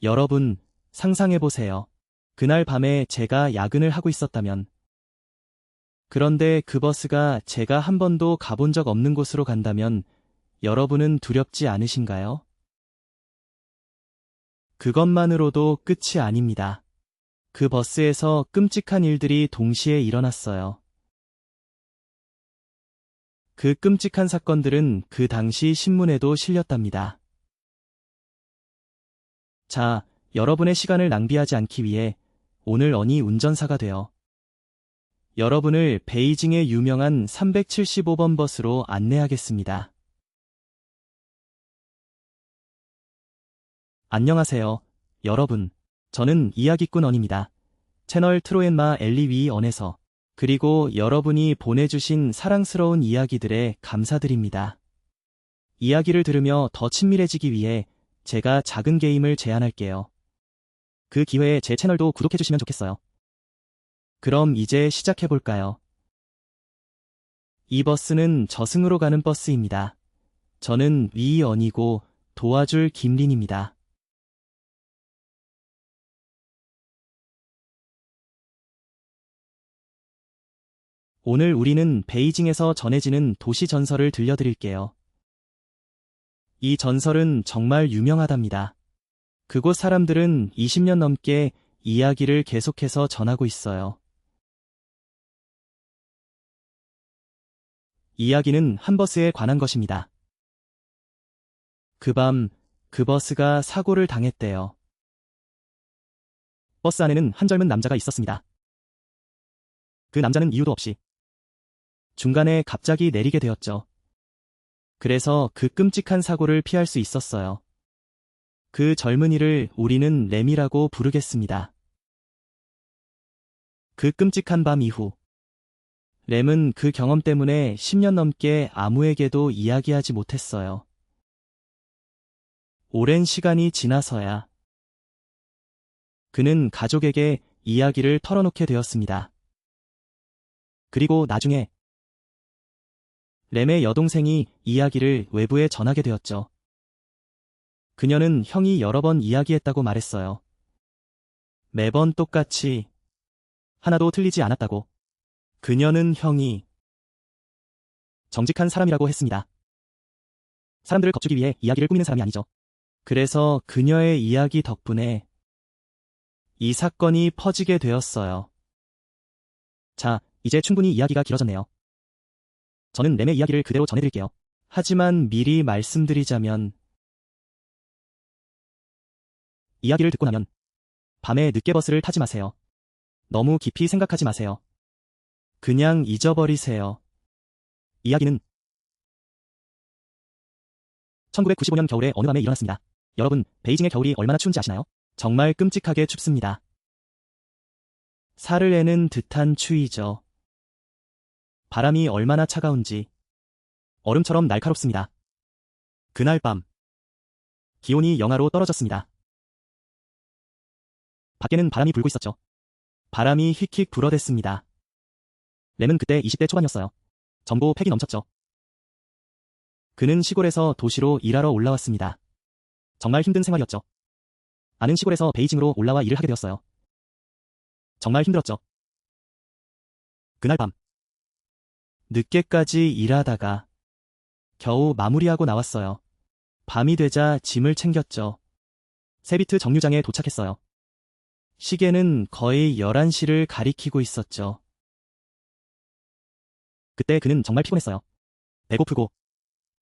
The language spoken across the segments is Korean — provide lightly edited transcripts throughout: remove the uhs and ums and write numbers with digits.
여러분, 상상해보세요. 그날 밤에 제가 야근을 하고 있었다면. 그런데 그 버스가 제가 한 번도 가본 적 없는 곳으로 간다면 여러분은 두렵지 않으신가요? 그것만으로도 끝이 아닙니다. 그 버스에서 끔찍한 일들이 동시에 일어났어요. 그 끔찍한 사건들은 그 당시 신문에도 실렸답니다. 자, 여러분의 시간을 낭비하지 않기 위해 오늘 어니 운전사가 되어 여러분을 베이징의 유명한 375번 버스로 안내하겠습니다. 안녕하세요, 여러분. 저는 이야기꾼 언입니다. 채널 트로엔마 엘리위 언에서 그리고 여러분이 보내주신 사랑스러운 이야기들에 감사드립니다. 이야기를 들으며 더 친밀해지기 위해 제가 작은 게임을 제안할게요. 그 기회에 제 채널도 구독해주시면 좋겠어요. 그럼 이제 시작해볼까요? 이 버스는 저승으로 가는 버스입니다. 저는 위언이고 도와줄 김린입니다. 오늘 우리는 베이징에서 전해지는 도시 전설을 들려드릴게요. 이 전설은 정말 유명하답니다. 그곳 사람들은 20년 넘게 이야기를 계속해서 전하고 있어요. 이야기는 한 버스에 관한 것입니다. 그 밤, 그 버스가 사고를 당했대요. 버스 안에는 한 젊은 남자가 있었습니다. 그 남자는 이유도 없이 중간에 갑자기 내리게 되었죠. 그래서 그 끔찍한 사고를 피할 수 있었어요. 그 젊은이를 우리는 램이라고 부르겠습니다. 그 끔찍한 밤 이후, 램은 그 경험 때문에 10년 넘게 아무에게도 이야기하지 못했어요. 오랜 시간이 지나서야 그는 가족에게 이야기를 털어놓게 되었습니다. 그리고 나중에 램의 여동생이 이야기를 외부에 전하게 되었죠. 그녀는 형이 여러 번 이야기했다고 말했어요. 매번 똑같이 하나도 틀리지 않았다고. 그녀는 형이 정직한 사람이라고 했습니다. 사람들을 겁주기 위해 이야기를 꾸미는 사람이 아니죠. 그래서 그녀의 이야기 덕분에 이 사건이 퍼지게 되었어요. 자, 이제 충분히 이야기가 길어졌네요. 저는 램의 이야기를 그대로 전해드릴게요. 하지만 미리 말씀드리자면 이야기를 듣고 나면 밤에 늦게 버스를 타지 마세요. 너무 깊이 생각하지 마세요. 그냥 잊어버리세요. 이야기는 1995년 겨울에 어느 밤에 일어났습니다. 여러분, 베이징의 겨울이 얼마나 추운지 아시나요? 정말 끔찍하게 춥습니다. 살을 애는 듯한 추위죠. 바람이 얼마나 차가운지 얼음처럼 날카롭습니다. 그날 밤 기온이 영하로 떨어졌습니다. 밖에는 바람이 불고 있었죠. 바람이 휙휙 불어댔습니다. 램은 그때 20대 초반이었어요. 전보 팩이 넘쳤죠. 그는 시골에서 도시로 일하러 올라왔습니다. 정말 힘든 생활이었죠. 아는 시골에서 베이징으로 올라와 일을 하게 되었어요. 정말 힘들었죠. 그날 밤 늦게까지 일하다가 겨우 마무리하고 나왔어요. 밤이 되자 짐을 챙겼죠. 세비트 정류장에 도착했어요. 시계는 거의 11시를 가리키고 있었죠. 그때 그는 정말 피곤했어요. 배고프고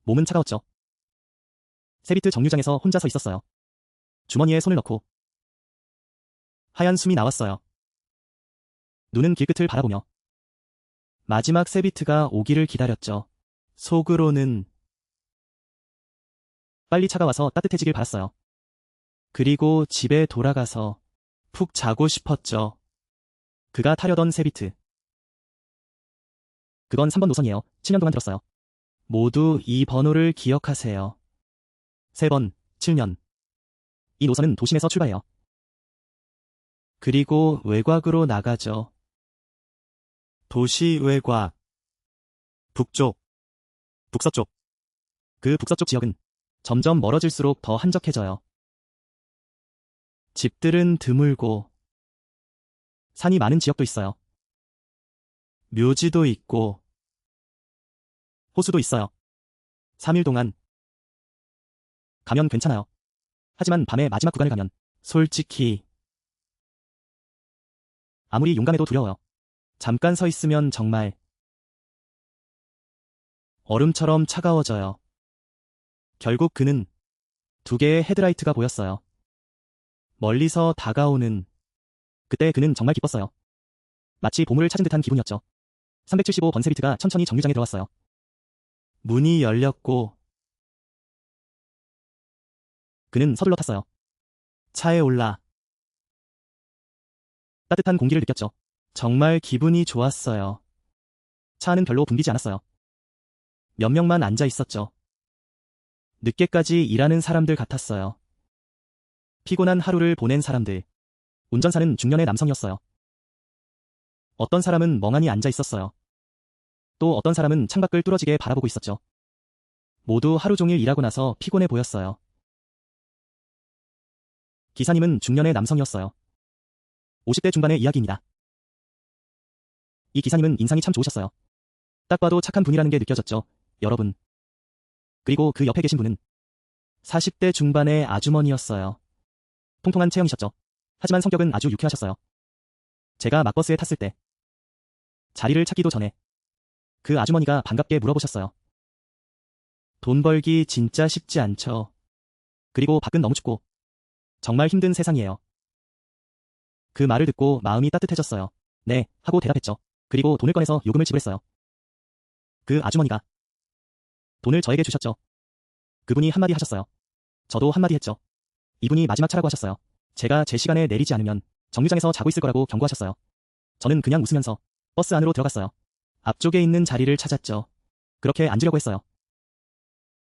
몸은 차가웠죠. 세비트 정류장에서 혼자 서 있었어요. 주머니에 손을 넣고 하얀 숨이 나왔어요. 눈은 길끝을 바라보며 마지막 세비트가 오기를 기다렸죠. 속으로는 빨리 차가 와서 따뜻해지길 바랐어요. 그리고 집에 돌아가서 푹 자고 싶었죠. 그가 타려던 세비트. 그건 3번 노선이에요. 7년 동안 들었어요. 모두 이 번호를 기억하세요. 3번, 7년. 이 노선은 도심에서 출발해요. 그리고 외곽으로 나가죠. 도시 외곽. 북쪽, 북서쪽. 그 북서쪽 지역은 점점 멀어질수록 더 한적해져요. 집들은 드물고 산이 많은 지역도 있어요. 묘지도 있고 호수도 있어요. 3일 동안 가면 괜찮아요. 하지만 밤에 마지막 구간을 가면 솔직히 아무리 용감해도 두려워요. 잠깐 서 있으면 정말 얼음처럼 차가워져요. 결국 그는 2개의 헤드라이트가 보였어요. 멀리서 다가오는 그때 그는 정말 기뻤어요. 마치 보물을 찾은 듯한 기분이었죠. 375 번세비트가 천천히 정류장에 들어왔어요. 문이 열렸고 그는 서둘러 탔어요. 차에 올라 따뜻한 공기를 느꼈죠. 정말 기분이 좋았어요. 차 안은 별로 붐비지 않았어요. 몇 명만 앉아 있었죠. 늦게까지 일하는 사람들 같았어요. 피곤한 하루를 보낸 사람들. 운전사는 중년의 남성이었어요. 어떤 사람은 멍하니 앉아 있었어요. 또 어떤 사람은 창밖을 뚫어지게 바라보고 있었죠. 모두 하루 종일 일하고 나서 피곤해 보였어요. 기사님은 중년의 남성이었어요. 50대 중반의 이야기입니다. 이 기사님은 인상이 참 좋으셨어요. 딱 봐도 착한 분이라는 게 느껴졌죠, 여러분. 그리고 그 옆에 계신 분은 40대 중반의 아주머니였어요. 통통한 체형이셨죠. 하지만 성격은 아주 유쾌하셨어요. 제가 막버스에 탔을 때 자리를 찾기도 전에 그 아주머니가 반갑게 물어보셨어요. 돈 벌기 진짜 쉽지 않죠. 그리고 밖은 너무 춥고 정말 힘든 세상이에요. 그 말을 듣고 마음이 따뜻해졌어요. 네, 하고 대답했죠. 그리고 돈을 꺼내서 요금을 지불했어요. 그 아주머니가 돈을 저에게 주셨죠. 그분이 한마디 하셨어요. 저도 한마디 했죠. 이분이 마지막 차라고 하셨어요. 제가 제 시간에 내리지 않으면 정류장에서 자고 있을 거라고 경고하셨어요. 저는 그냥 웃으면서 버스 안으로 들어갔어요. 앞쪽에 있는 자리를 찾았죠. 그렇게 앉으려고 했어요.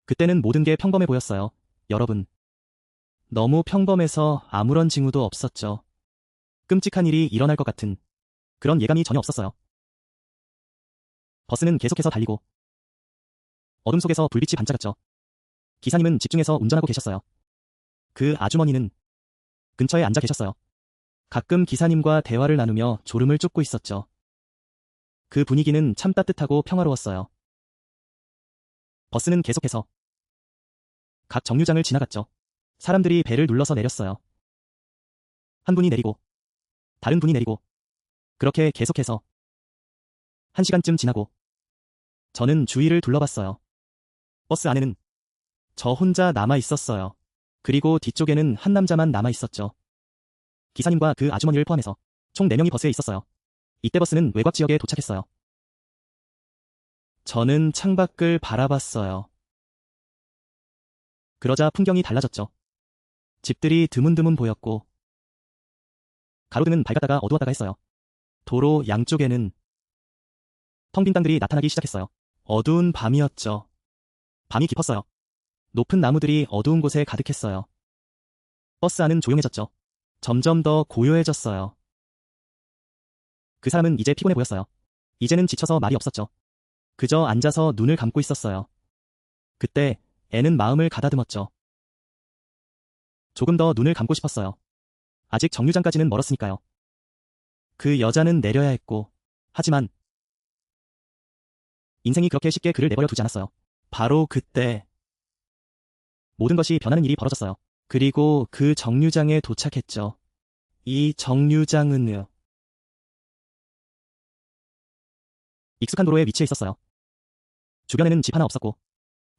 그때는 모든 게 평범해 보였어요. 여러분. 너무 평범해서 아무런 징후도 없었죠. 끔찍한 일이 일어날 것 같은 그런 예감이 전혀 없었어요. 버스는 계속해서 달리고 어둠 속에서 불빛이 반짝였죠. 기사님은 집중해서 운전하고 계셨어요. 그 아주머니는 근처에 앉아 계셨어요. 가끔 기사님과 대화를 나누며 졸음을 쫓고 있었죠. 그 분위기는 참 따뜻하고 평화로웠어요. 버스는 계속해서 각 정류장을 지나갔죠. 사람들이 벨을 눌러서 내렸어요. 한 분이 내리고 다른 분이 내리고 그렇게 계속해서 1시간쯤 지나고 저는 주위를 둘러봤어요. 버스 안에는 저 혼자 남아 있었어요. 그리고 뒤쪽에는 한 남자만 남아 있었죠. 기사님과 그 아주머니를 포함해서 총 4명이 버스에 있었어요. 이때 버스는 외곽 지역에 도착했어요. 저는 창밖을 바라봤어요. 그러자 풍경이 달라졌죠. 집들이 드문드문 보였고 가로등은 밝았다가 어두웠다가 했어요. 도로 양쪽에는 텅 빈 땅들이 나타나기 시작했어요. 어두운 밤이었죠. 밤이 깊었어요. 높은 나무들이 어두운 곳에 가득했어요. 버스 안은 조용해졌죠. 점점 더 고요해졌어요. 그 사람은 이제 피곤해 보였어요. 이제는 지쳐서 말이 없었죠. 그저 앉아서 눈을 감고 있었어요. 그때 애는 마음을 가다듬었죠. 조금 더 눈을 감고 싶었어요. 아직 정류장까지는 멀었으니까요. 그 여자는 내려야 했고, 하지만 인생이 그렇게 쉽게 그를 내버려 두지 않았어요. 바로 그때 모든 것이 변하는 일이 벌어졌어요. 그리고 그 정류장에 도착했죠. 이 정류장은 익숙한 도로에 위치해 있었어요. 주변에는 집 하나 없었고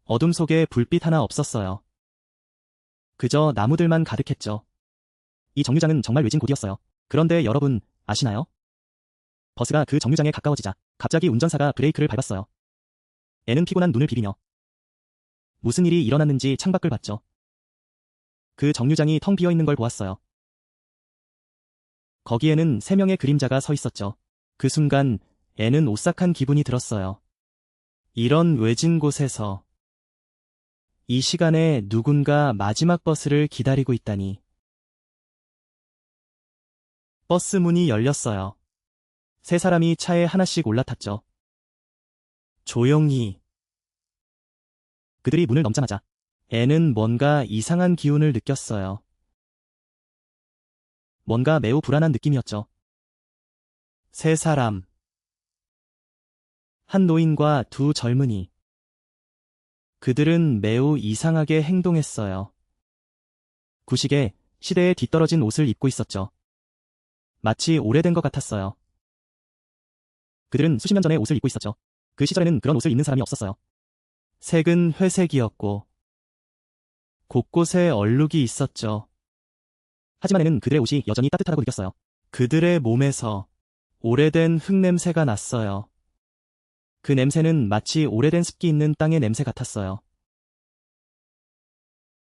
어둠 속에 불빛 하나 없었어요. 그저 나무들만 가득했죠. 이 정류장은 정말 외진 곳이었어요. 그런데 여러분 아시나요? 버스가 그 정류장에 가까워지자 갑자기 운전사가 브레이크를 밟았어요. 애는 피곤한 눈을 비비며 무슨 일이 일어났는지 창밖을 봤죠. 그 정류장이 텅 비어있는 걸 보았어요. 거기에는 3명의 그림자가 서 있었죠. 그 순간 애는 오싹한 기분이 들었어요. 이런 외진 곳에서 이 시간에 누군가 마지막 버스를 기다리고 있다니. 버스 문이 열렸어요. 3사람이 차에 하나씩 올라탔죠. 조용히. 그들이 문을 넘자마자 애는 뭔가 이상한 기운을 느꼈어요. 뭔가 매우 불안한 느낌이었죠. 세 사람. 한 노인과 두 젊은이. 그들은 매우 이상하게 행동했어요. 구식에 시대에 뒤떨어진 옷을 입고 있었죠. 마치 오래된 것 같았어요. 그들은 수십 년 전에 옷을 입고 있었죠. 그 시절에는 그런 옷을 입는 사람이 없었어요. 색은 회색이었고 곳곳에 얼룩이 있었죠. 하지만 그들의 옷이 여전히 따뜻하다고 느꼈어요. 그들의 몸에서 오래된 흙냄새가 났어요. 그 냄새는 마치 오래된 습기 있는 땅의 냄새 같았어요.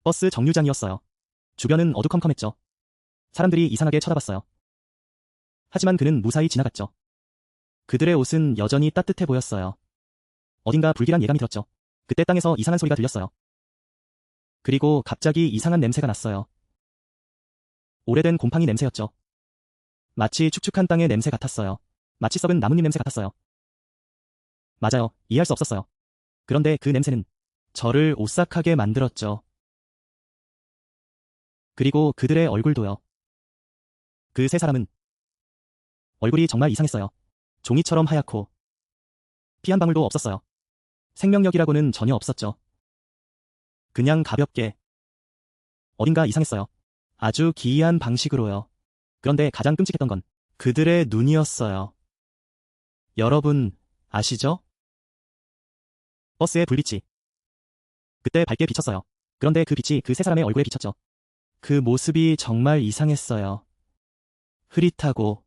버스 정류장이었어요. 주변은 어두컴컴했죠. 사람들이 이상하게 쳐다봤어요. 하지만 그는 무사히 지나갔죠. 그들의 옷은 여전히 따뜻해 보였어요. 어딘가 불길한 예감이 들었죠. 그때 땅에서 이상한 소리가 들렸어요. 그리고 갑자기 이상한 냄새가 났어요. 오래된 곰팡이 냄새였죠. 마치 축축한 땅의 냄새 같았어요. 마치 썩은 나뭇잎 냄새 같았어요. 맞아요. 이해할 수 없었어요. 그런데 그 냄새는 저를 오싹하게 만들었죠. 그리고 그들의 얼굴도요. 그 세 사람은 얼굴이 정말 이상했어요. 종이처럼 하얗고 피 한 방울도 없었어요. 생명력이라고는 전혀 없었죠. 그냥 가볍게 어딘가 이상했어요. 아주 기이한 방식으로요. 그런데 가장 끔찍했던 건 그들의 눈이었어요. 여러분 아시죠? 버스의 불빛이 그때 밝게 비쳤어요. 그런데 그 빛이 그 세 사람의 얼굴에 비쳤죠. 그 모습이 정말 이상했어요. 흐릿하고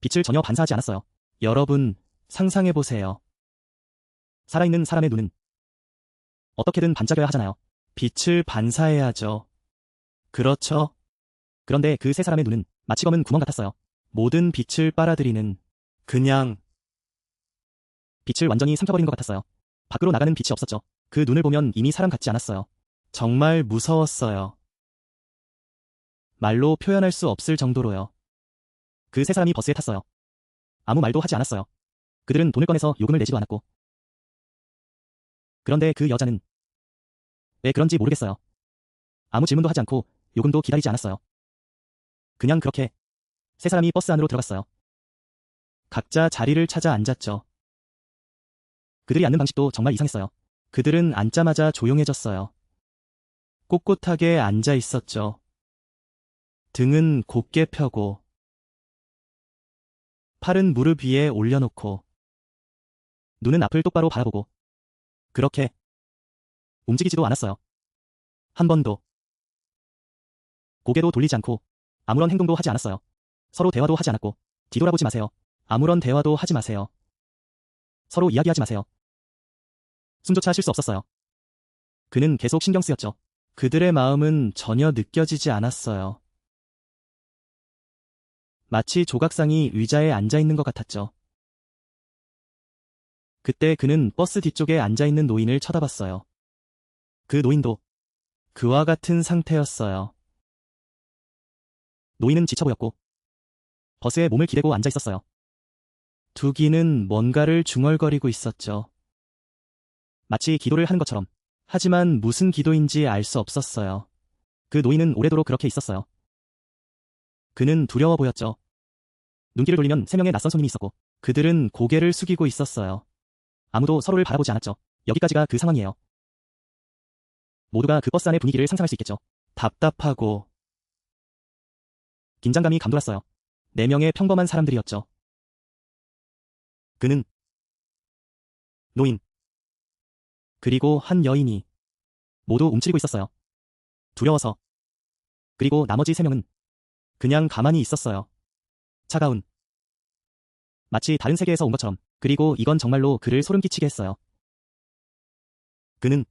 빛을 전혀 반사하지 않았어요. 여러분 상상해보세요. 살아있는 사람의 눈은 어떻게든 반짝여야 하잖아요. 빛을 반사해야죠. 그렇죠? 그런데 그 세 사람의 눈은 마치 검은 구멍 같았어요. 모든 빛을 빨아들이는 그냥 빛을 완전히 삼켜버린 것 같았어요. 밖으로 나가는 빛이 없었죠. 그 눈을 보면 이미 사람 같지 않았어요. 정말 무서웠어요. 말로 표현할 수 없을 정도로요. 그 세 사람이 버스에 탔어요. 아무 말도 하지 않았어요. 그들은 돈을 꺼내서 요금을 내지도 않았고. 그런데 그 여자는 왜 그런지 모르겠어요. 아무 질문도 하지 않고 요금도 기다리지 않았어요. 그냥 그렇게 세 사람이 버스 안으로 들어갔어요. 각자 자리를 찾아 앉았죠. 그들이 앉는 방식도 정말 이상했어요. 그들은 앉자마자 조용해졌어요. 꼿꼿하게 앉아 있었죠. 등은 곧게 펴고 팔은 무릎 위에 올려놓고 눈은 앞을 똑바로 바라보고 그렇게 움직이지도 않았어요. 한 번도. 고개도 돌리지 않고 아무런 행동도 하지 않았어요. 서로 대화도 하지 않았고 뒤돌아보지 마세요. 아무런 대화도 하지 마세요. 서로 이야기하지 마세요. 숨조차 쉴 수 없었어요. 그는 계속 신경 쓰였죠. 그들의 마음은 전혀 느껴지지 않았어요. 마치 조각상이 의자에 앉아있는 것 같았죠. 그때 그는 버스 뒤쪽에 앉아있는 노인을 쳐다봤어요. 그 노인도 그와 같은 상태였어요. 노인은 지쳐 보였고 버스에 몸을 기대고 앉아있었어요. 두기는 뭔가를 중얼거리고 있었죠. 마치 기도를 하는 것처럼. 하지만 무슨 기도인지 알 수 없었어요. 그 노인은 오래도록 그렇게 있었어요. 그는 두려워 보였죠. 눈길을 돌리면 세 명의 낯선 손님이 있었고 그들은 고개를 숙이고 있었어요. 아무도 서로를 바라보지 않았죠. 여기까지가 그 상황이에요. 모두가 그 버스 안의 분위기를 상상할 수 있겠죠. 답답하고 긴장감이 감돌았어요. 네 명의 평범한 사람들이었죠. 그는 노인 그리고 한 여인이 모두 움츠리고 있었어요. 두려워서. 그리고 나머지 세 명은 그냥 가만히 있었어요. 차가운. 마치 다른 세계에서 온 것처럼. 그리고 이건 정말로 그를 소름 끼치게 했어요. 그는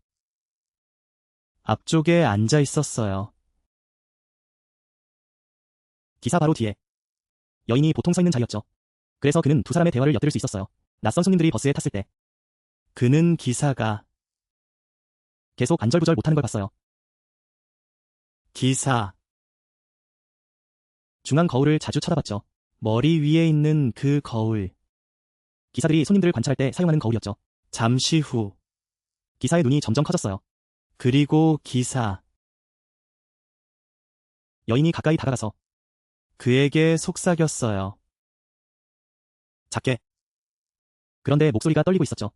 앞쪽에 앉아 있었어요. 기사 바로 뒤에. 여인이 보통 서 있는 자리였죠. 그래서 그는 두 사람의 대화를 엿들을 수 있었어요. 낯선 손님들이 버스에 탔을 때. 그는 기사가 계속 안절부절 못하는 걸 봤어요. 기사. 중앙 거울을 자주 쳐다봤죠. 머리 위에 있는 그 거울. 기사들이 손님들을 관찰할 때 사용하는 거울이었죠. 잠시 후. 기사의 눈이 점점 커졌어요. 그리고 기사. 여인이 가까이 다가가서 그에게 속삭였어요. 작게. 그런데 목소리가 떨리고 있었죠.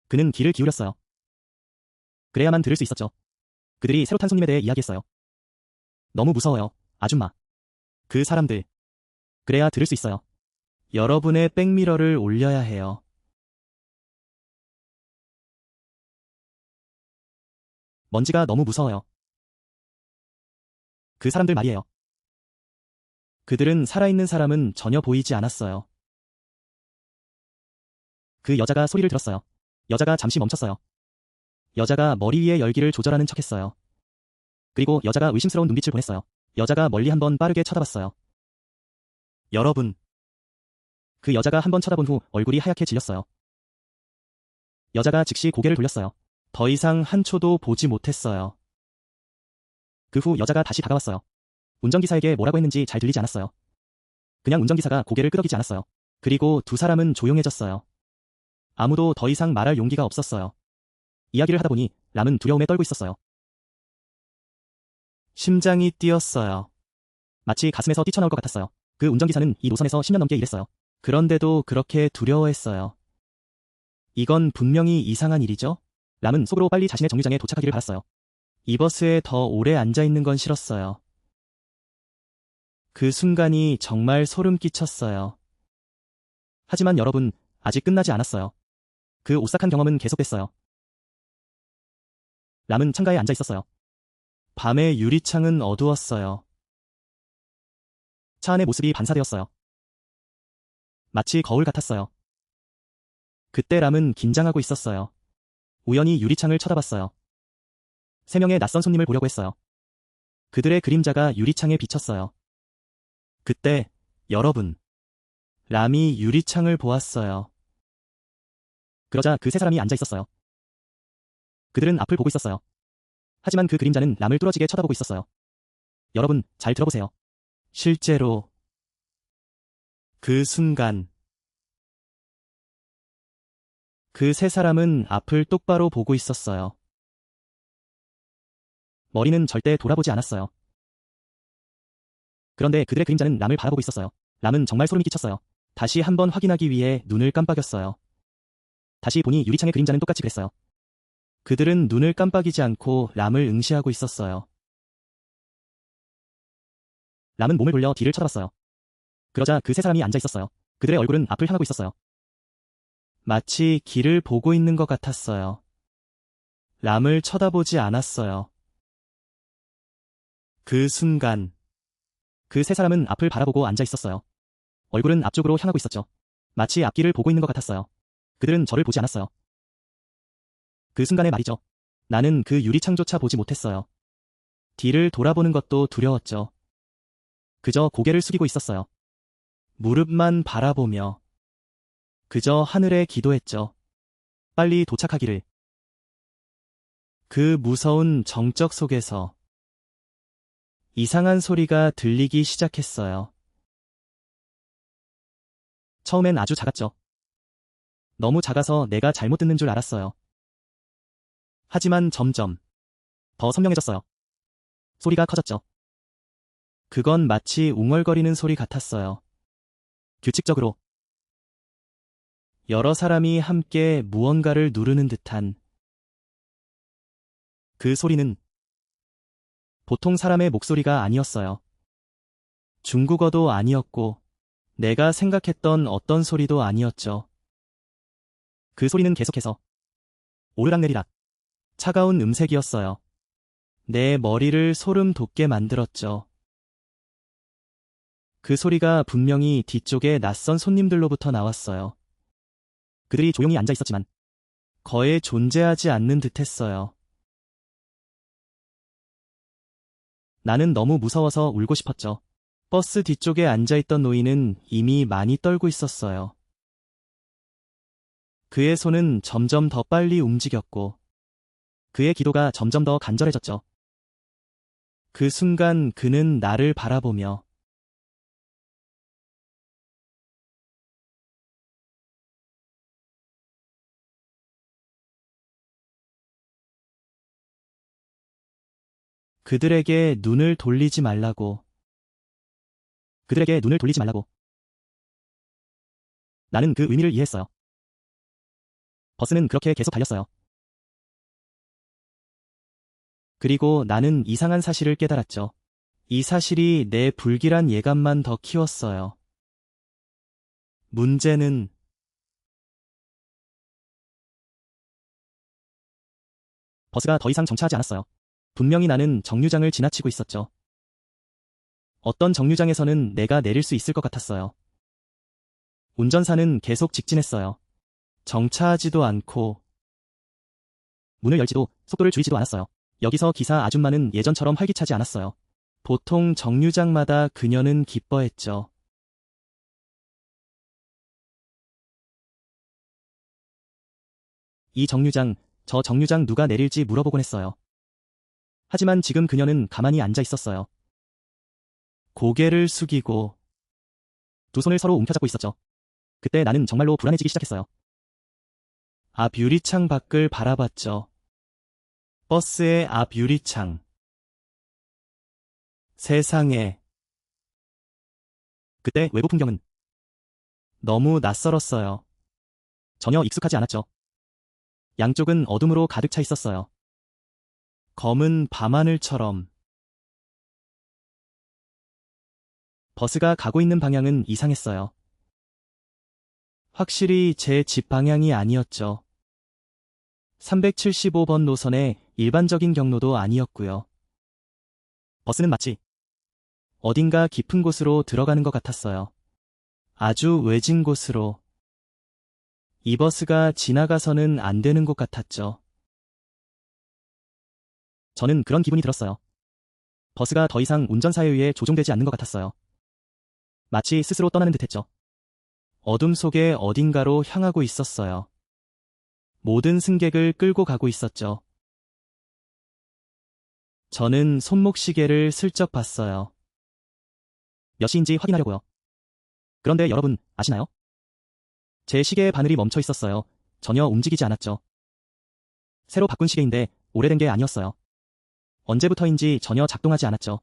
그는 귀를 기울였어요. 그래야만 들을 수 있었죠. 그들이 새로 탄 손님에 대해 이야기했어요. 너무 무서워요, 아줌마. 그 사람들. 그래야 들을 수 있어요. 여러분의 백미러를 올려야 해요. 먼지가 너무 무서워요. 그 사람들 말이에요. 그들은 살아있는 사람은 전혀 보이지 않았어요. 그 여자가 소리를 들었어요. 여자가 잠시 멈췄어요. 여자가 머리 위에 열기를 조절하는 척했어요. 그리고 여자가 의심스러운 눈빛을 보냈어요. 여자가 멀리 한번 빠르게 쳐다봤어요. 여러분. 그 여자가 한번 쳐다본 후 얼굴이 하얗게 질렸어요. 여자가 즉시 고개를 돌렸어요. 더 이상 한 초도 보지 못했어요. 그 후 여자가 다시 다가왔어요. 운전기사에게 뭐라고 했는지 잘 들리지 않았어요. 그냥 운전기사가 고개를 끄덕이지 않았어요. 그리고 두 사람은 조용해졌어요. 아무도 더 이상 말할 용기가 없었어요. 이야기를 하다 보니 람은 두려움에 떨고 있었어요. 심장이 뛰었어요. 마치 가슴에서 뛰쳐나올 것 같았어요. 그 운전기사는 이 노선에서 10년 넘게 일했어요. 그런데도 그렇게 두려워했어요. 이건 분명히 이상한 일이죠? 람은 속으로 빨리 자신의 정류장에 도착하기를 바랐어요. 이 버스에 더 오래 앉아있는 건 싫었어요. 그 순간이 정말 소름 끼쳤어요. 하지만 여러분, 아직 끝나지 않았어요. 그 오싹한 경험은 계속됐어요. 람은 창가에 앉아 있었어요. 밤의 유리창은 어두웠어요. 차 안의 모습이 반사되었어요. 마치 거울 같았어요. 그때 람은 긴장하고 있었어요. 우연히 유리창을 쳐다봤어요. 3명의 낯선 손님을 보려고 했어요. 그들의 그림자가 유리창에 비쳤어요. 그때, 여러분, 람이 유리창을 보았어요. 그러자 그 3사람이 앉아 있었어요. 그들은 앞을 보고 있었어요. 하지만 그 그림자는 람을 뚫어지게 쳐다보고 있었어요. 여러분, 잘 들어보세요. 실제로 그 순간 그 3사람은 앞을 똑바로 보고 있었어요. 머리는 절대 돌아보지 않았어요. 그런데 그들의 그림자는 람을 바라보고 있었어요. 람은 정말 소름이 끼쳤어요. 다시 한번 확인하기 위해 눈을 깜빡였어요. 다시 보니 유리창의 그림자는 똑같이 그랬어요. 그들은 눈을 깜빡이지 않고 람을 응시하고 있었어요. 람은 몸을 돌려 뒤를 쳐다봤어요. 그러자 그 3사람이 앉아 있었어요. 그들의 얼굴은 앞을 향하고 있었어요. 마치 길을 보고 있는 것 같았어요. 람을 쳐다보지 않았어요. 그 순간 그 3사람은 앞을 바라보고 앉아 있었어요. 얼굴은 앞쪽으로 향하고 있었죠. 마치 앞길을 보고 있는 것 같았어요. 그들은 저를 보지 않았어요. 그 순간에 말이죠. 나는 그 유리창조차 보지 못했어요. 뒤를 돌아보는 것도 두려웠죠. 그저 고개를 숙이고 있었어요. 무릎만 바라보며 그저 하늘에 기도했죠. 빨리 도착하기를. 그 무서운 정적 속에서 이상한 소리가 들리기 시작했어요. 처음엔 아주 작았죠. 너무 작아서 내가 잘못 듣는 줄 알았어요. 하지만 점점 더 선명해졌어요. 소리가 커졌죠. 그건 마치 웅얼거리는 소리 같았어요. 규칙적으로 여러 사람이 함께 무언가를 누르는 듯한 그 소리는 보통 사람의 목소리가 아니었어요. 중국어도 아니었고 내가 생각했던 어떤 소리도 아니었죠. 그 소리는 계속해서 오르락내리락 차가운 음색이었어요. 내 머리를 소름 돋게 만들었죠. 그 소리가 분명히 뒤쪽에 낯선 손님들로부터 나왔어요. 그들이 조용히 앉아 있었지만 거의 존재하지 않는 듯했어요. 나는 너무 무서워서 울고 싶었죠. 버스 뒤쪽에 앉아있던 노인은 이미 많이 떨고 있었어요. 그의 손은 점점 더 빨리 움직였고 그의 기도가 점점 더 간절해졌죠. 그 순간 그는 나를 바라보며 그들에게 눈을 돌리지 말라고. 그들에게 눈을 돌리지 말라고. 나는 그 의미를 이해했어요. 버스는 그렇게 계속 달렸어요. 그리고 나는 이상한 사실을 깨달았죠. 이 사실이 내 불길한 예감만 더 키웠어요. 문제는 버스가 더 이상 정차하지 않았어요. 분명히 나는 정류장을 지나치고 있었죠. 어떤 정류장에서는 내가 내릴 수 있을 것 같았어요. 운전사는 계속 직진했어요. 정차하지도 않고 문을 열지도 속도를 줄이지도 않았어요. 여기서 기사 아줌마는 예전처럼 활기차지 않았어요. 보통 정류장마다 그녀는 기뻐했죠. 이 정류장, 저 정류장 누가 내릴지 물어보곤 했어요. 하지만 지금 그녀는 가만히 앉아 있었어요. 고개를 숙이고 두 손을 서로 움켜잡고 있었죠. 그때 나는 정말로 불안해지기 시작했어요. 앞 유리창 밖을 바라봤죠. 버스의 앞 유리창. 세상에. 그때 외부 풍경은 너무 낯설었어요. 전혀 익숙하지 않았죠. 양쪽은 어둠으로 가득 차 있었어요. 검은 밤하늘처럼. 버스가 가고 있는 방향은 이상했어요. 확실히 제 집 방향이 아니었죠. 375번 노선의 일반적인 경로도 아니었고요. 버스는 마치 어딘가 깊은 곳으로 들어가는 것 같았어요. 아주 외진 곳으로. 이 버스가 지나가서는 안 되는 곳 같았죠. 저는 그런 기분이 들었어요. 버스가 더 이상 운전사에 의해 조종되지 않는 것 같았어요. 마치 스스로 떠나는 듯했죠. 어둠 속에 어딘가로 향하고 있었어요. 모든 승객을 끌고 가고 있었죠. 저는 손목시계를 슬쩍 봤어요. 몇 시인지 확인하려고요. 그런데 여러분, 아시나요? 제 시계의 바늘이 멈춰 있었어요. 전혀 움직이지 않았죠. 새로 바꾼 시계인데 오래된 게 아니었어요. 언제부터인지 전혀 작동하지 않았죠.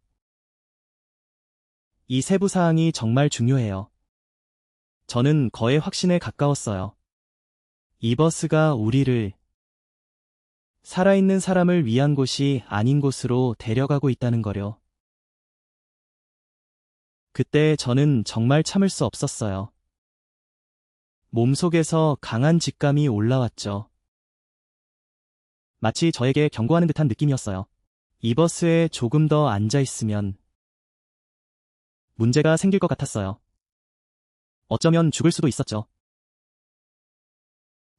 이 세부 사항이 정말 중요해요. 저는 거의 확신에 가까웠어요. 이 버스가 우리를 살아있는 사람을 위한 곳이 아닌 곳으로 데려가고 있다는 거요. 그때 저는 정말 참을 수 없었어요. 몸속에서 강한 직감이 올라왔죠. 마치 저에게 경고하는 듯한 느낌이었어요. 이 버스에 조금 더 앉아 있으면 문제가 생길 것 같았어요. 어쩌면 죽을 수도 있었죠.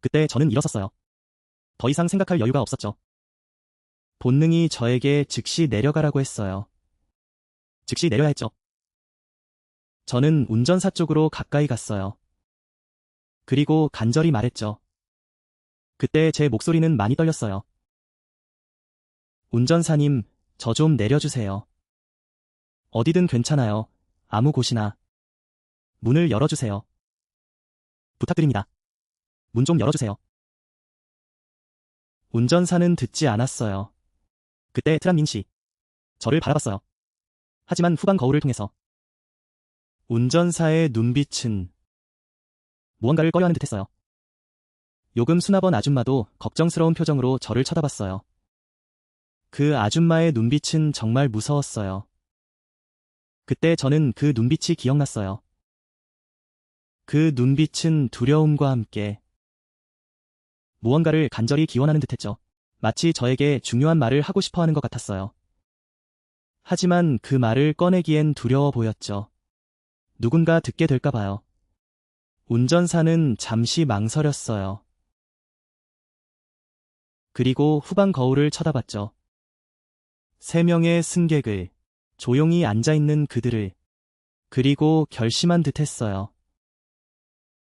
그때 저는 일어섰어요. 더 이상 생각할 여유가 없었죠. 본능이 저에게 즉시 내려가라고 했어요. 즉시 내려야 했죠. 저는 운전사 쪽으로 가까이 갔어요. 그리고 간절히 말했죠. 그때 제 목소리는 많이 떨렸어요. 운전사님, 저 좀 내려주세요. 어디든 괜찮아요. 아무 곳이나. 문을 열어주세요. 부탁드립니다. 문 좀 열어주세요. 운전사는 듣지 않았어요. 그때 트란민 씨, 저를 바라봤어요. 하지만 후방 거울을 통해서 운전사의 눈빛은 무언가를 꺼려하는 듯했어요. 요금 수납원 아줌마도 걱정스러운 표정으로 저를 쳐다봤어요. 그 아줌마의 눈빛은 정말 무서웠어요. 그때 저는 그 눈빛이 기억났어요. 그 눈빛은 두려움과 함께 무언가를 간절히 기원하는 듯했죠. 마치 저에게 중요한 말을 하고 싶어하는 것 같았어요. 하지만 그 말을 꺼내기엔 두려워 보였죠. 누군가 듣게 될까 봐요. 운전사는 잠시 망설였어요. 그리고 후방 거울을 쳐다봤죠. 3명의 승객을, 조용히 앉아있는 그들을, 그리고 결심한 듯했어요.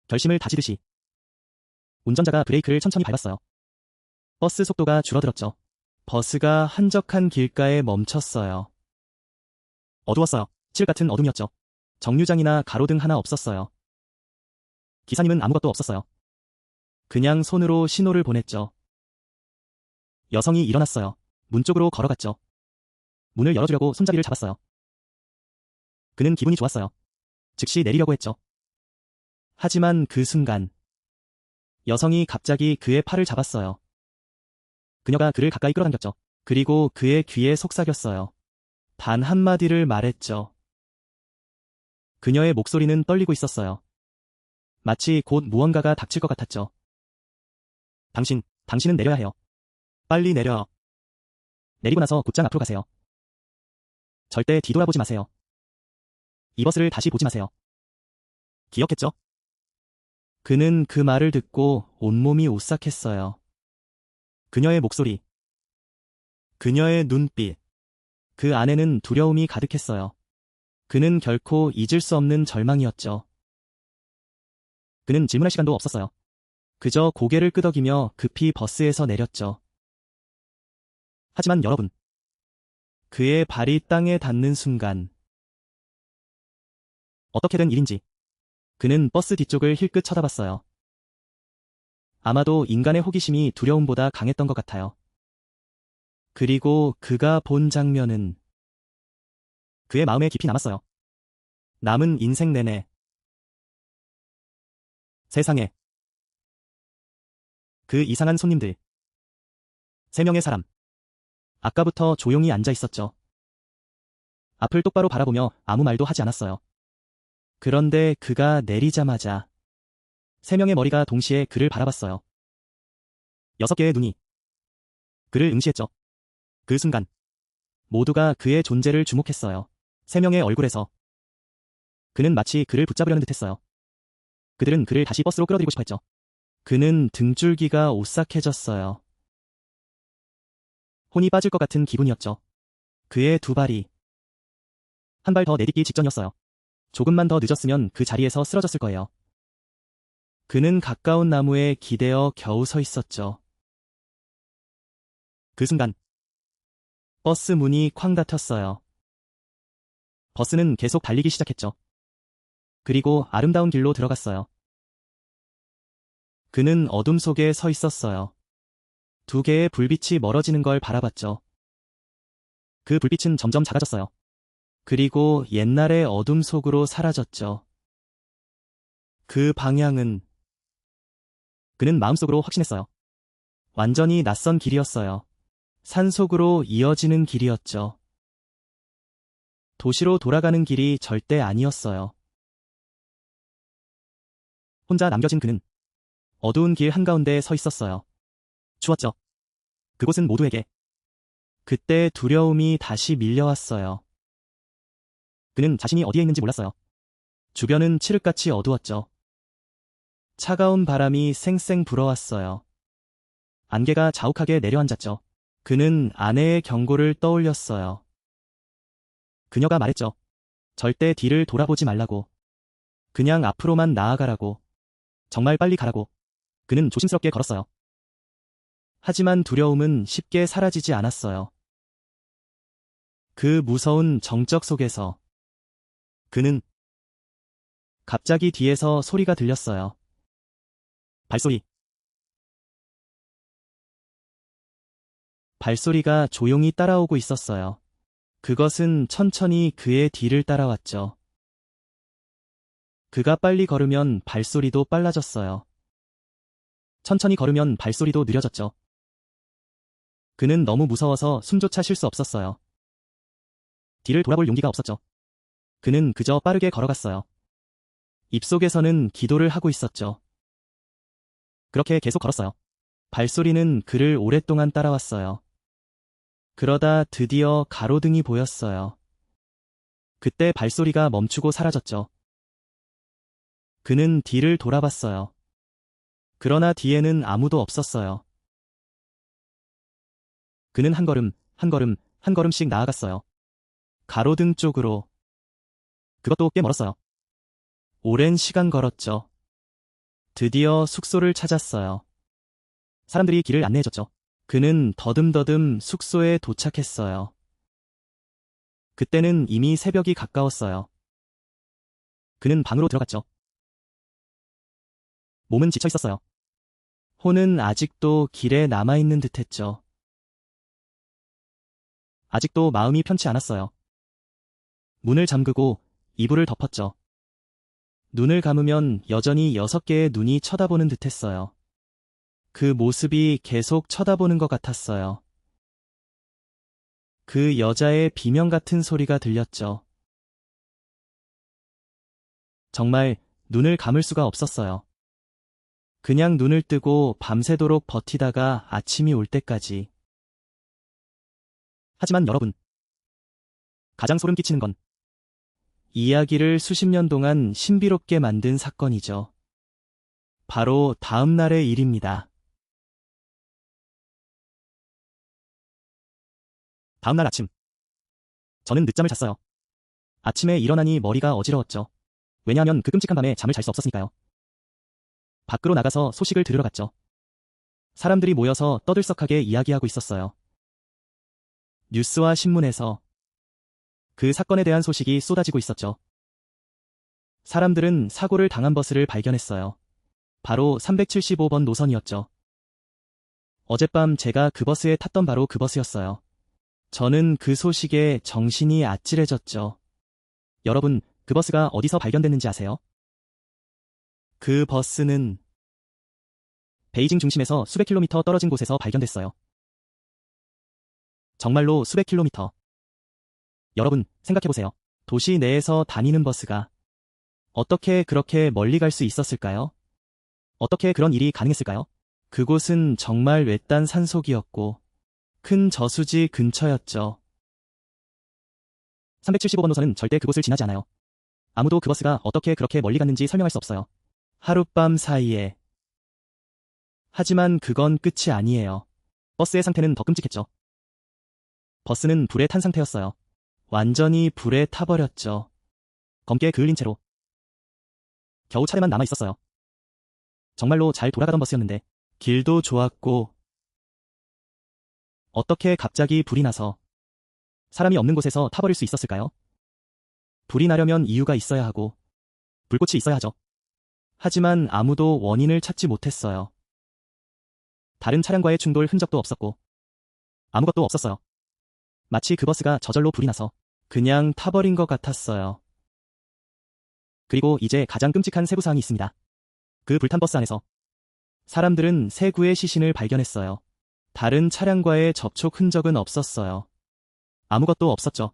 결심을 다지듯이 운전자가 브레이크를 천천히 밟았어요. 버스 속도가 줄어들었죠. 버스가 한적한 길가에 멈췄어요. 어두웠어요. 칠 같은 어둠이었죠. 정류장이나 가로등 하나 없었어요. 기사님은 아무것도 없었어요. 그냥 손으로 신호를 보냈죠. 여성이 일어났어요. 문 쪽으로 걸어갔죠. 문을 열어주려고 손잡이를 잡았어요. 그는 기분이 좋았어요. 즉시 내리려고 했죠. 하지만 그 순간 여성이 갑자기 그의 팔을 잡았어요. 그녀가 그를 가까이 끌어당겼죠. 그리고 그의 귀에 속삭였어요. 단 한마디를 말했죠. 그녀의 목소리는 떨리고 있었어요. 마치 곧 무언가가 닥칠 것 같았죠. 당신은 내려야 해요. 빨리 내려. 내리고 나서 곧장 앞으로 가세요. 절대 뒤돌아보지 마세요. 이 버스를 다시 보지 마세요. 기억했죠? 그는 그 말을 듣고 온몸이 오싹했어요. 그녀의 목소리, 그녀의 눈빛, 그 안에는 두려움이 가득했어요. 그는 결코 잊을 수 없는 절망이었죠. 그는 질문할 시간도 없었어요. 그저 고개를 끄덕이며 급히 버스에서 내렸죠. 하지만 여러분, 그의 발이 땅에 닿는 순간 어떻게 된 일인지 그는 버스 뒤쪽을 힐끗 쳐다봤어요. 아마도 인간의 호기심이 두려움보다 강했던 것 같아요. 그리고 그가 본 장면은 그의 마음에 깊이 남았어요. 남은 인생 내내 세상에 그 이상한 손님들 3명의 사람 아까부터 조용히 앉아 있었죠. 앞을 똑바로 바라보며 아무 말도 하지 않았어요. 그런데 그가 내리자마자 3명의 머리가 동시에 그를 바라봤어요. 6개의 눈이 그를 응시했죠. 그 순간 모두가 그의 존재를 주목했어요. 3명의 얼굴에서 그는 마치 그를 붙잡으려는 듯했어요. 그들은 그를 다시 버스로 끌어들이고 싶어 했죠. 그는 등줄기가 오싹해졌어요. 혼이 빠질 것 같은 기분이었죠. 그의 두 발이 한 발 더 내딛기 직전이었어요. 조금만 더 늦었으면 그 자리에서 쓰러졌을 거예요. 그는 가까운 나무에 기대어 겨우 서 있었죠. 그 순간 버스 문이 쾅 닫혔어요. 버스는 계속 달리기 시작했죠. 그리고 아름다운 길로 들어갔어요. 그는 어둠 속에 서 있었어요. 2개의 불빛이 멀어지는 걸 바라봤죠. 그 불빛은 점점 작아졌어요. 그리고 옛날의 어둠 속으로 사라졌죠. 그 방향은 그는 마음속으로 확신했어요. 완전히 낯선 길이었어요. 산속으로 이어지는 길이었죠. 도시로 돌아가는 길이 절대 아니었어요. 혼자 남겨진 그는 어두운 길 한가운데 서 있었어요. 추웠죠. 그곳은 모두에게 그때 두려움이 다시 밀려왔어요. 그는 자신이 어디에 있는지 몰랐어요. 주변은 칠흑같이 어두웠죠. 차가운 바람이 쌩쌩 불어왔어요. 안개가 자욱하게 내려앉았죠. 그는 아내의 경고를 떠올렸어요. 그녀가 말했죠. 절대 뒤를 돌아보지 말라고. 그냥 앞으로만 나아가라고. 정말 빨리 가라고. 그는 조심스럽게 걸었어요. 하지만 두려움은 쉽게 사라지지 않았어요. 그 무서운 정적 속에서 그는 갑자기 뒤에서 소리가 들렸어요. 발소리. 발소리가 조용히 따라오고 있었어요. 그것은 천천히 그의 뒤를 따라왔죠. 그가 빨리 걸으면 발소리도 빨라졌어요. 천천히 걸으면 발소리도 느려졌죠. 그는 너무 무서워서 숨조차 쉴 수 없었어요. 뒤를 돌아볼 용기가 없었죠. 그는 그저 빠르게 걸어갔어요. 입속에서는 기도를 하고 있었죠. 그렇게 계속 걸었어요. 발소리는 그를 오랫동안 따라왔어요. 그러다 드디어 가로등이 보였어요. 그때 발소리가 멈추고 사라졌죠. 그는 뒤를 돌아봤어요. 그러나 뒤에는 아무도 없었어요. 그는 한 걸음, 한 걸음, 한 걸음씩 나아갔어요. 가로등 쪽으로. 그것도 꽤 멀었어요. 오랜 시간 걸었죠. 드디어 숙소를 찾았어요. 사람들이 길을 안내해줬죠. 그는 더듬더듬 숙소에 도착했어요. 그때는 이미 새벽이 가까웠어요. 그는 방으로 들어갔죠. 몸은 지쳐 있었어요. 혼은 아직도 길에 남아있는 듯했죠. 아직도 마음이 편치 않았어요. 문을 잠그고 이불을 덮었죠. 눈을 감으면 여전히 6개의 눈이 쳐다보는 듯했어요. 그 모습이 계속 쳐다보는 것 같았어요. 그 여자의 비명 같은 소리가 들렸죠. 정말 눈을 감을 수가 없었어요. 그냥 눈을 뜨고 밤새도록 버티다가 아침이 올 때까지. 하지만 여러분, 가장 소름 끼치는 건 이야기를 수십 년 동안 신비롭게 만든 사건이죠. 바로 다음 날의 일입니다. 다음 날 아침, 저는 늦잠을 잤어요. 아침에 일어나니 머리가 어지러웠죠. 왜냐하면 그 끔찍한 밤에 잠을 잘 수 없었으니까요. 밖으로 나가서 소식을 들으러 갔죠. 사람들이 모여서 떠들썩하게 이야기하고 있었어요. 뉴스와 신문에서 그 사건에 대한 소식이 쏟아지고 있었죠. 사람들은 사고를 당한 버스를 발견했어요. 바로 375번 노선이었죠. 어젯밤 제가 그 버스에 탔던 바로 그 버스였어요. 저는 그 소식에 정신이 아찔해졌죠. 여러분, 그 버스가 어디서 발견됐는지 아세요? 그 버스는 베이징 중심에서 수백 킬로미터 떨어진 곳에서 발견됐어요. 정말로 수백 킬로미터. 여러분, 생각해보세요. 도시 내에서 다니는 버스가 어떻게 그렇게 멀리 갈 수 있었을까요? 어떻게 그런 일이 가능했을까요? 그곳은 정말 외딴 산속이었고 큰 저수지 근처였죠. 375번 노선은 절대 그곳을 지나지 않아요. 아무도 그 버스가 어떻게 그렇게 멀리 갔는지 설명할 수 없어요. 하룻밤 사이에. 하지만 그건 끝이 아니에요. 버스의 상태는 더 끔찍했죠. 버스는 불에 탄 상태였어요. 완전히 불에 타버렸죠. 검게 그을린 채로. 겨우 차례만 남아 있었어요. 정말로 잘 돌아가던 버스였는데 길도 좋았고 어떻게 갑자기 불이 나서 사람이 없는 곳에서 타버릴 수 있었을까요? 불이 나려면 이유가 있어야 하고 불꽃이 있어야 하죠. 하지만 아무도 원인을 찾지 못했어요. 다른 차량과의 충돌 흔적도 없었고 아무것도 없었어요. 마치 그 버스가 저절로 불이 나서 그냥 타버린 것 같았어요. 그리고 이제 가장 끔찍한 세부사항이 있습니다. 그 불탄 버스 안에서 사람들은 세 구의 시신을 발견했어요. 다른 차량과의 접촉 흔적은 없었어요. 아무것도 없었죠.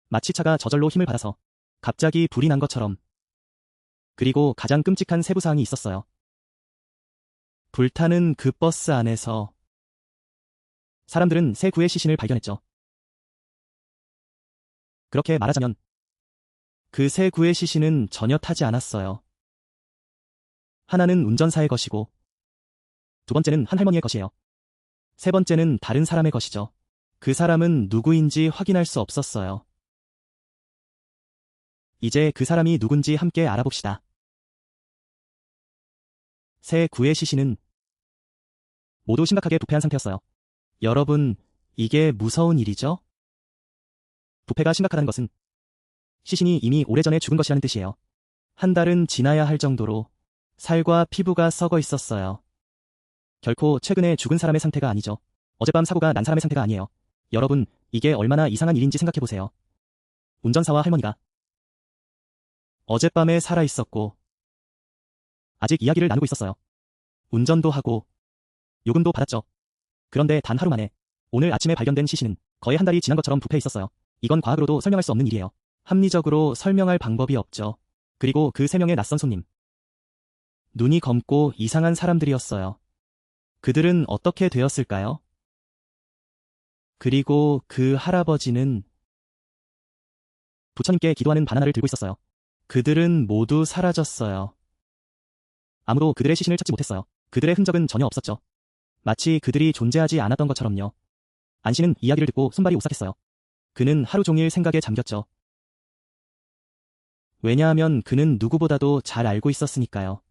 마치 차가 저절로 힘을 받아서 갑자기 불이 난 것처럼. 그리고 가장 끔찍한 세부사항이 있었어요. 불타는 그 버스 안에서 사람들은 세 구의 시신을 발견했죠. 그렇게 말하자면 그 세 구의 시신은 전혀 타지 않았어요. 하나는 운전사의 것이고 두 번째는 한 할머니의 것이에요. 세 번째는 다른 사람의 것이죠. 그 사람은 누구인지 확인할 수 없었어요. 이제 그 사람이 누군지 함께 알아봅시다. 세 구의 시신은 모두 심각하게 부패한 상태였어요. 여러분, 이게 무서운 일이죠? 부패가 심각하다는 것은 시신이 이미 오래전에 죽은 것이라는 뜻이에요. 한 달은 지나야 할 정도로 살과 피부가 썩어 있었어요. 결코 최근에 죽은 사람의 상태가 아니죠. 어젯밤 사고가 난 사람의 상태가 아니에요. 여러분, 이게 얼마나 이상한 일인지 생각해보세요. 운전사와 할머니가 어젯밤에 살아있었고 아직 이야기를 나누고 있었어요. 운전도 하고 요금도 받았죠. 그런데 단 하루 만에 오늘 아침에 발견된 시신은 거의 한 달이 지난 것처럼 부패해 있었어요. 이건 과학으로도 설명할 수 없는 일이에요. 합리적으로 설명할 방법이 없죠. 그리고 그 세 명의 낯선 손님. 눈이 검고 이상한 사람들이었어요. 그들은 어떻게 되었을까요? 그리고 그 할아버지는 부처님께 기도하는 바나나를 들고 있었어요. 그들은 모두 사라졌어요. 아무도 그들의 시신을 찾지 못했어요. 그들의 흔적은 전혀 없었죠. 마치 그들이 존재하지 않았던 것처럼요. 안 씨는 이야기를 듣고 손발이 오싹했어요. 그는 하루 종일 생각에 잠겼죠. 왜냐하면 그는 누구보다도 잘 알고 있었으니까요.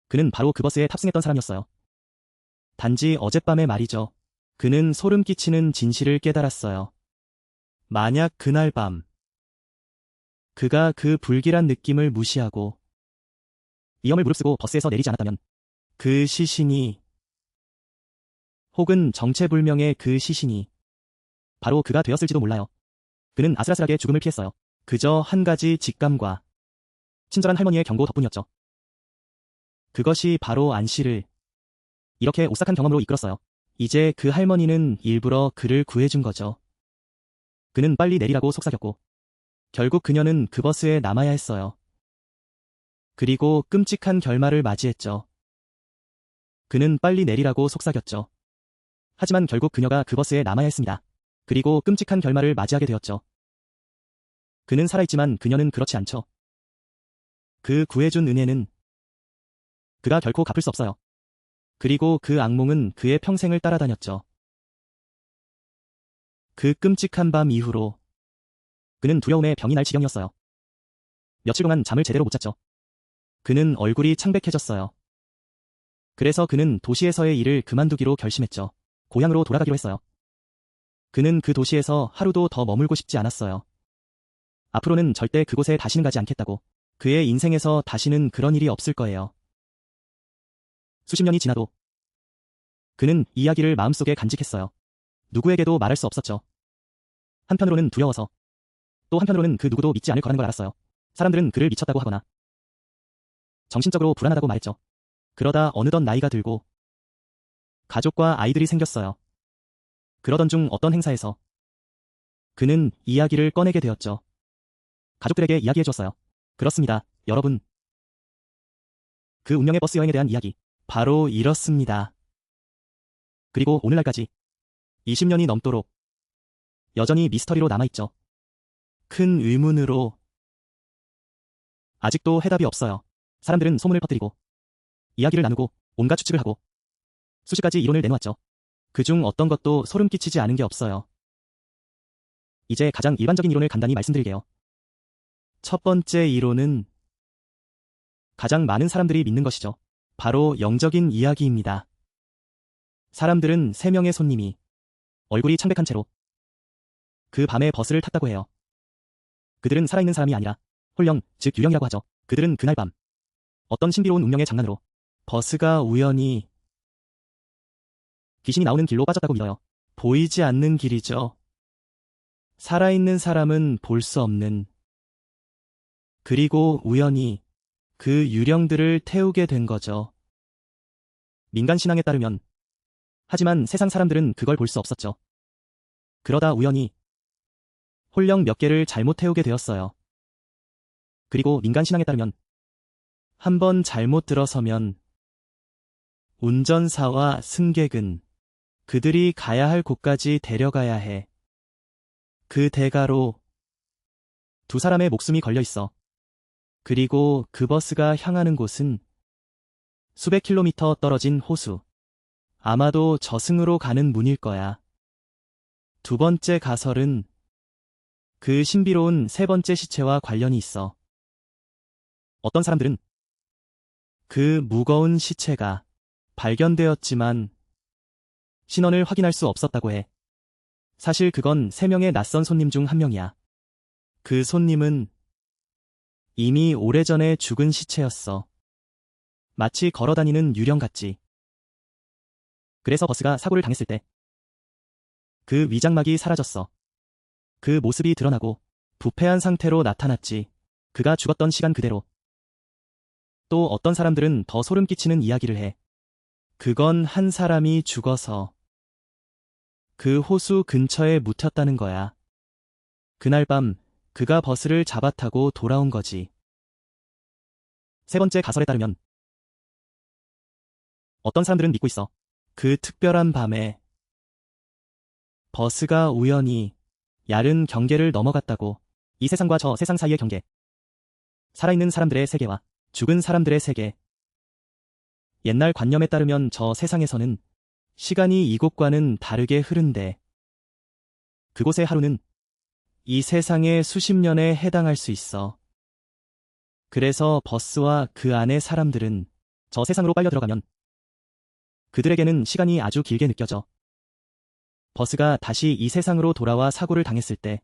그는 바로 그 버스에 탑승했던 사람이었어요. 단지 어젯밤에 말이죠. 그는 소름 끼치는 진실을 깨달았어요. 만약 그날 밤 그가 그 불길한 느낌을 무시하고 위험을 무릅쓰고 버스에서 내리지 않았다면 그 시신이 혹은 정체불명의 그 시신이 바로 그가 되었을지도 몰라요. 그는 아슬아슬하게 죽음을 피했어요. 그저 한 가지 직감과 친절한 할머니의 경고 덕분이었죠. 그것이 바로 안씨를 이렇게 오싹한 경험으로 이끌었어요. 이제 그 할머니는 일부러 그를 구해준 거죠. 그는 빨리 내리라고 속삭였고 결국 그녀는 그 버스에 남아야 했어요. 그리고 끔찍한 결말을 맞이했죠. 그는 빨리 내리라고 속삭였죠. 하지만 결국 그녀가 그 버스에 남아야 했습니다. 그리고 끔찍한 결말을 맞이하게 되었죠. 그는 살아있지만 그녀는 그렇지 않죠. 그 구해준 은혜는 그가 결코 갚을 수 없어요. 그리고 그 악몽은 그의 평생을 따라다녔죠. 그 끔찍한 밤 이후로 그는 두려움에 병이 날 지경이었어요. 며칠 동안 잠을 제대로 못 잤죠. 그는 얼굴이 창백해졌어요. 그래서 그는 도시에서의 일을 그만두기로 결심했죠. 고향으로 돌아가기로 했어요. 그는 그 도시에서 하루도 더 머물고 싶지 않았어요. 앞으로는 절대 그곳에 다시는 가지 않겠다고. 그의 인생에서 다시는 그런 일이 없을 거예요. 수십 년이 지나도 그는 이야기를 마음속에 간직했어요. 누구에게도 말할 수 없었죠. 한편으로는 두려워서, 또 한편으로는 그 누구도 믿지 않을 거라는 걸 알았어요. 사람들은 그를 미쳤다고 하거나 정신적으로 불안하다고 말했죠. 그러다 어느덧 나이가 들고 가족과 아이들이 생겼어요. 그러던 중 어떤 행사에서 그는 이야기를 꺼내게 되었죠. 가족들에게 이야기해 주었어요. 그렇습니다, 여러분. 그 운명의 버스 여행에 대한 이야기. 바로 이렇습니다. 그리고 오늘날까지 20년이 넘도록 여전히 미스터리로 남아있죠. 큰 의문으로 아직도 해답이 없어요. 사람들은 소문을 퍼뜨리고 이야기를 나누고 온갖 추측을 하고 수십 가지 이론을 내놓았죠. 그중 어떤 것도 소름 끼치지 않은 게 없어요. 이제 가장 일반적인 이론을 간단히 말씀드릴게요. 첫 번째 이론은 가장 많은 사람들이 믿는 것이죠. 바로 영적인 이야기입니다. 사람들은 3명의 손님이 얼굴이 창백한 채로 그 밤에 버스를 탔다고 해요. 그들은 살아있는 사람이 아니라 홀령, 즉 유령이라고 하죠. 그들은 그날 밤 어떤 신비로운 운명의 장난으로 버스가 우연히 귀신이 나오는 길로 빠졌다고 믿어요. 보이지 않는 길이죠. 살아있는 사람은 볼 수 없는. 그리고 우연히 그 유령들을 태우게 된 거죠. 민간 신앙에 따르면, 하지만 세상 사람들은 그걸 볼 수 없었죠. 그러다 우연히 홀령 몇 개를 잘못 태우게 되었어요. 그리고 민간 신앙에 따르면 한번 잘못 들어서면 운전사와 승객은 그들이 가야 할 곳까지 데려가야 해. 그 대가로 2사람의 목숨이 걸려 있어. 그리고 그 버스가 향하는 곳은 수백 킬로미터 떨어진 호수. 아마도 저승으로 가는 문일 거야. 2번째 가설은 그 신비로운 3번째 시체와 관련이 있어. 어떤 사람들은 그 무거운 시체가 발견되었지만 신원을 확인할 수 없었다고 해. 사실 그건 3명의 낯선 손님 중 1명이야. 그 손님은 이미 오래전에 죽은 시체였어. 마치 걸어다니는 유령 같지. 그래서 버스가 사고를 당했을 때 그 위장막이 사라졌어. 그 모습이 드러나고 부패한 상태로 나타났지. 그가 죽었던 시간 그대로. 또 어떤 사람들은 더 소름 끼치는 이야기를 해. 그건 한 사람이 죽어서 그 호수 근처에 묻혔다는 거야. 그날 밤 그가 버스를 잡아타고 돌아온 거지. 3번째 가설에 따르면 어떤 사람들은 믿고 있어. 그 특별한 밤에 버스가 우연히 얇은 경계를 넘어갔다고. 이 세상과 저 세상 사이의 경계. 살아있는 사람들의 세계와 죽은 사람들의 세계. 옛날 관념에 따르면 저 세상에서는 시간이 이곳과는 다르게 흐른데 그곳의 하루는 이 세상의 수십 년에 해당할 수 있어. 그래서 버스와 그 안의 사람들은 저 세상으로 빨려 들어가면 그들에게는 시간이 아주 길게 느껴져. 버스가 다시 이 세상으로 돌아와 사고를 당했을 때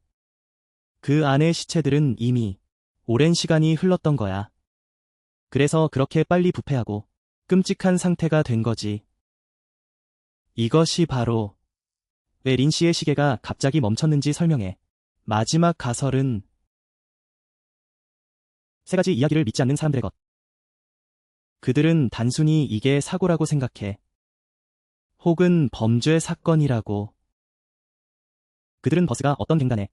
그 안의 시체들은 이미 오랜 시간이 흘렀던 거야. 그래서 그렇게 빨리 부패하고 끔찍한 상태가 된 거지. 이것이 바로 왜 린 씨의 시계가 갑자기 멈췄는지 설명해. 마지막 가설은 세 가지 이야기를 믿지 않는 사람들의 것. 그들은 단순히 이게 사고라고 생각해. 혹은 범죄 사건이라고. 그들은 버스가 어떤 갱단에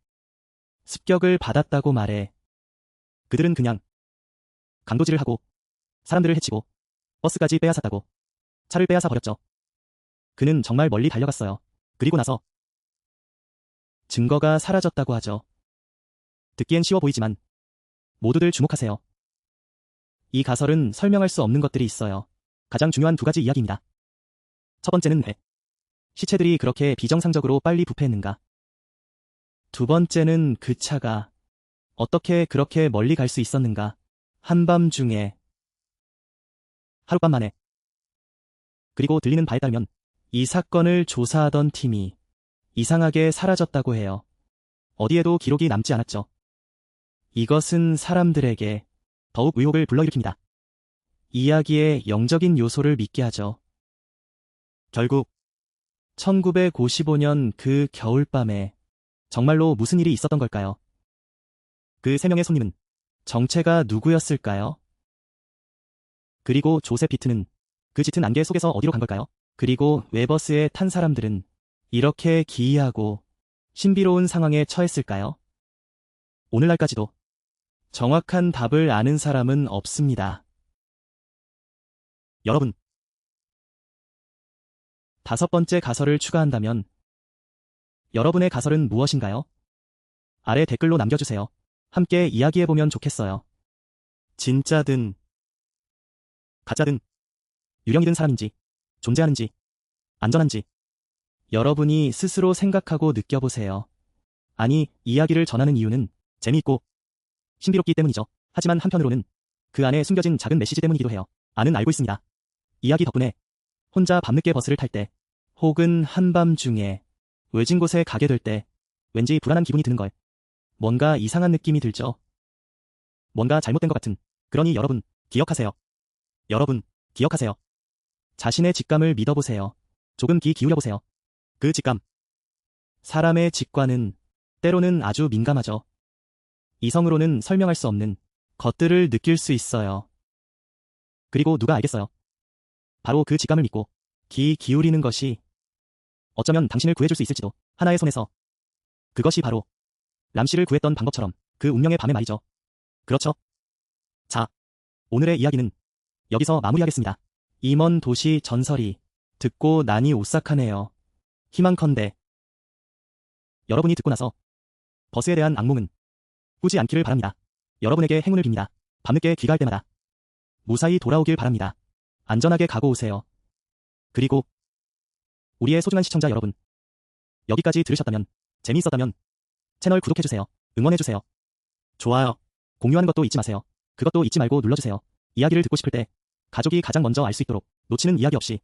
습격을 받았다고 말해. 그들은 그냥 강도질을 하고 사람들을 해치고 버스까지 빼앗았다고. 차를 빼앗아 버렸죠. 그는 정말 멀리 달려갔어요. 그리고 나서 증거가 사라졌다고 하죠. 듣기엔 쉬워 보이지만 모두들 주목하세요. 이 가설은 설명할 수 없는 것들이 있어요. 가장 중요한 두 가지 이야기입니다. 첫 번째는 왜 시체들이 그렇게 비정상적으로 빨리 부패했는가. 두 번째는 그 차가 어떻게 그렇게 멀리 갈 수 있었는가. 한밤중에, 하룻밤 만에. 그리고 들리는 바에 따르면 이 사건을 조사하던 팀이 이상하게 사라졌다고 해요. 어디에도 기록이 남지 않았죠. 이것은 사람들에게 더욱 의혹을 불러일으킵니다. 이야기의 영적인 요소를 믿게 하죠. 결국 1955년 그 겨울밤에 정말로 무슨 일이 있었던 걸까요? 그 세 명의 손님은 정체가 누구였을까요? 그리고 조셉 비트는 그 짙은 안개 속에서 어디로 간 걸까요? 그리고 왜 버스에 탄 사람들은 이렇게 기이하고 신비로운 상황에 처했을까요? 오늘날까지도 정확한 답을 아는 사람은 없습니다. 여러분, 다섯 번째 가설을 추가한다면 여러분의 가설은 무엇인가요? 아래 댓글로 남겨주세요. 함께 이야기해보면 좋겠어요. 진짜든 가짜든 유령이든 사람인지 존재하는지 안전한지 여러분이 스스로 생각하고 느껴보세요. 아니, 이야기를 전하는 이유는 재미있고 신비롭기 때문이죠. 하지만 한편으로는 그 안에 숨겨진 작은 메시지 때문이기도 해요. 아는 알고 있습니다. 이야기 덕분에 혼자 밤늦게 버스를 탈 때 혹은 한밤중에 외진 곳에 가게 될 때 왠지 불안한 기분이 드는 걸. 뭔가 이상한 느낌이 들죠. 뭔가 잘못된 것 같은. 그러니 여러분, 기억하세요. 여러분, 기억하세요. 자신의 직감을 믿어보세요. 조금 귀 기울여보세요. 그 직감. 사람의 직관은 때로는 아주 민감하죠. 이성으로는 설명할 수 없는 것들을 느낄 수 있어요. 그리고 누가 알겠어요. 바로 그 직감을 믿고 귀 기울이는 것이 어쩌면 당신을 구해줄 수 있을지도. 하나의 손에서. 그것이 바로 람씨를 구했던 방법처럼 그 운명의 밤에 말이죠. 그렇죠? 자, 오늘의 이야기는 여기서 마무리하겠습니다. 이 먼 도시 전설이 듣고 나니 오싹하네요. 희망컨대 여러분이 듣고 나서 버스에 대한 악몽은 꾸지 않기를 바랍니다. 여러분에게 행운을 빕니다. 밤늦게 귀가할 때마다 무사히 돌아오길 바랍니다. 안전하게 가고 오세요. 그리고 우리의 소중한 시청자 여러분, 여기까지 들으셨다면 재미있었다면 채널 구독해주세요. 응원해주세요. 좋아요, 공유하는 것도 잊지 마세요. 그것도 잊지 말고 눌러주세요. 이야기를 듣고 싶을 때 가족이 가장 먼저 알 수 있도록 놓치는 이야기 없이